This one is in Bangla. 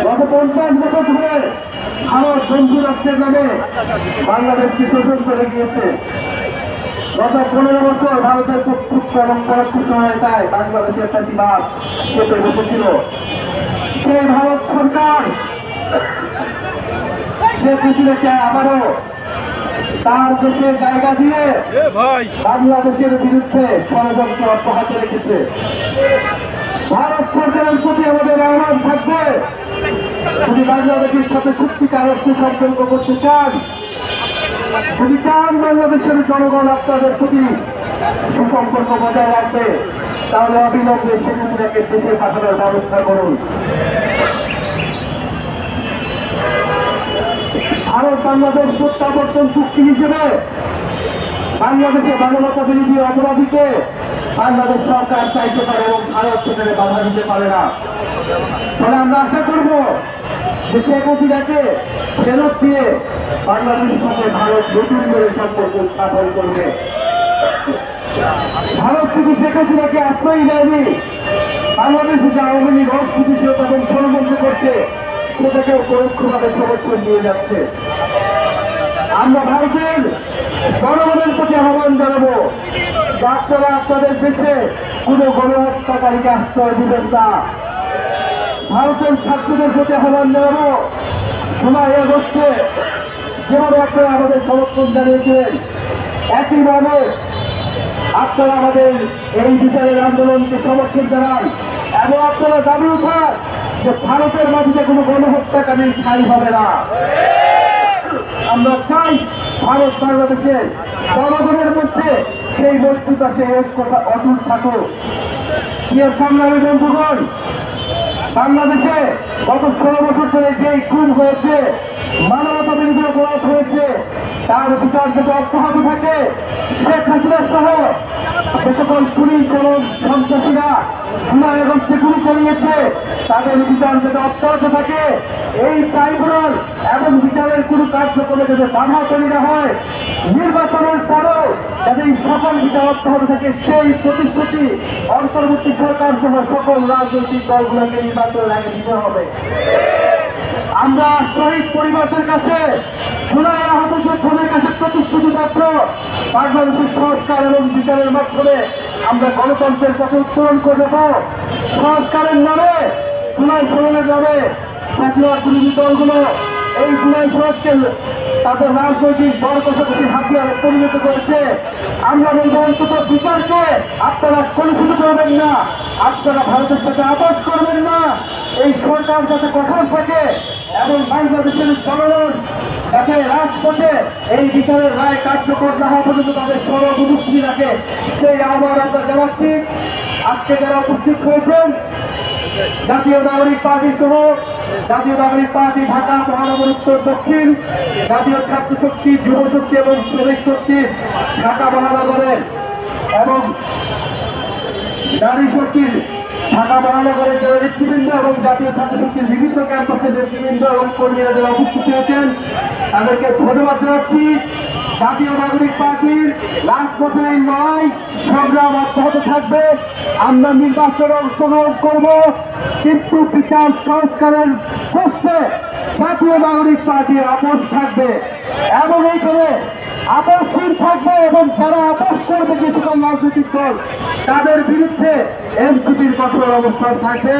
গত 50 বছর ধরে ভারত বন্ধু রাষ্ট্রের নামে বাংলাদেশকে শোষণ করে গিয়েছে। গত 15 বছর ভারতের কর্তৃত্ব এবং পরোক্ষ সহায়তায় বাংলাদেশের ফ্যাসিবাদ চেপে বসেছিল। সেই ভারত সরকার শেখ হাসিনাকে আবারও তার দেশে জায়গা দিয়ে বাংলাদেশের বিরুদ্ধে ষড়যন্ত্র অব্যাহত রেখেছে। ভারত সরকারের প্রতি আমাদের আহ্বান থাকবে, যদি বাংলাদেশের সাথে সত্যিকার অর্থে সম্পর্ক করতে চান, যদি চান বাংলাদেশের জনগণ আপনাদের প্রতি সুসম্পর্ক বজায় রাখবে, তাহলে অবিলম্বে শেখ হাসিনাকে দেশে পাঠানোর ব্যবস্থা করুন। ভারত বাংলাদেশ প্রত্যাবর্তন চুক্তি হিসেবে বাংলাদেশে মানবতা বিরোধী অপরাধীকে বাংলাদেশ সরকার চাইতে পারে এবং ভারত সেখানে বাধা দিতে পারে না। ফলে আমরা আশা করব যে শেখ হাসিনাকে ফেরত দিয়ে বাংলাদেশের সাথে ভারত নতুন করে সম্পর্ক স্থাপন করবে। ভারত শুধু শেখ হাসিনাকে আশ্রয় দেয়নি, বাংলাদেশে যে আওয়ামী লীগ অস্থিতিশীলতা এবং ষড়যন্ত্র করছে সেটাকেও পরোক্ষভাবে সমর্থন দিয়ে যাচ্ছে। আমরা ভারতের জনগণের প্রতি আহ্বান জানাবো, আপনারা আপনাদের দেশে কোন গণহত্যাকারীকে আশ্রয় দিবেন না। ভারতের ছাত্রদের প্রতি আহ্বান জানাবো, জুলাই আগস্টে যেভাবে আপনারা আমাদের সমর্থন জানিয়েছিলেন, একইভাবে আপনারা আমাদের এই বিচারের আন্দোলনকে সমর্থন জানান এবং আপনারা দাবি উঠান যে ভারতের মাটিতে কোনো গণহত্যাকারীর ঠাঁই হবে না। আমরা চাই ভারত বাংলাদেশের জনগণের মধ্যে সেই বৈধতা, সেই ঐক্যতা অটুট থাকুক। প্রিয় সংগ্রামী বন্ধুগণ, বাংলাদেশে গত 16 বছর ধরে যেই খুন হয়েছে, মানবতা বিরোধী অপরাধ হয়েছে, তার বিচার যাতে অব্যাহত থাকে। শেখ হাসিনা সহ সে সকল পুলিশ এবং সন্ত্রাসীরা জুলাই আগস্টে গুলি চালিয়েছে, তাদের বিচার যাতে অব্যাহত থাকে। এই ট্রাইব্যুনাল এবং বিচারের কোনো কার্যক্রমে যাতে বাধা তৈরি না হয়, নির্বাচনের পরেও যাতে এই সকল বিচার অব্যাহত থাকে, সেই প্রতিশ্রুতি অন্তর্বর্তী সরকার সহ সকল রাজনৈতিক দলগুলোকে নির্বাচনের আগে দিতে হবে। আমরা শহীদ পরিবারদের কাছে, জুলাই আহত যোদ্ধাদের কাছে প্রতিশ্রুতি মাত্র বাংলাদেশের সংস্কার এবং বিচারের মাধ্যমে আমরা গণতন্ত্রের পথে উত্তোলন করে দেব। সংস্কারের নামে, জুলাই সনদের নামে ফ্যাসিবাদ বিরোধী দলগুলো এই জুলাই সনদকে তাদের রাজনৈতিক বড় কষাকষি হাতিয়ারে পরিণত করেছে। আমরা বলবো, অন্তত বিচারকে আপনারা কলুষিত করবেন না, আপনারা ভারতের সাথে আপোষ করবেন না। এই সরকার যাতে কঠোর থাকে এবং বাংলাদেশের জনগণ যাতে রাজপথে এই বিচারের রায় কার্যকর না হওয়া পর্যন্ত তাদের সর্বমুক্তি রাখে, সেই আহ্বান আমরা জানাচ্ছি। আজকে যারা উপস্থিত হয়েছেন, জাতীয় নাগরিক পার্টি সহ জাতীয় নাগরিক পার্টি ঢাকা মহানগর উত্তর দক্ষিণ, জাতীয় ছাত্র শক্তি, যুব শক্তি এবং শ্রমিক শক্তি ঢাকা মহানগরের এবং নারী শক্তির ঢাকা মহানগরের যারা নেতৃবৃন্দ এবং জাতীয় ছাত্র শক্তির বিভিন্ন ক্যাম্পাসের নেতৃবৃন্দ এবং কর্মীরা যারা উপস্থিত হয়েছেন, তাদেরকে ধন্যবাদ জানাচ্ছি। জাতীয় নাগরিক পার্টির রাজপথে লড়াই সংগ্রাম অব্যাহত থাকবে। আমরা নির্বাচনে অংশগ্রহণ করব, কিন্তু বিচার সংস্কারের প্রশ্নে জাতীয় নাগরিক পার্টির আপোষ থাকবে এবং এইখানে আপোষহীন থাকবে এবং যারা আপোষ করবে যে সকল রাজনৈতিক দল, তাদের বিরুদ্ধে এনসিপির কঠোর অবস্থান থাকবে।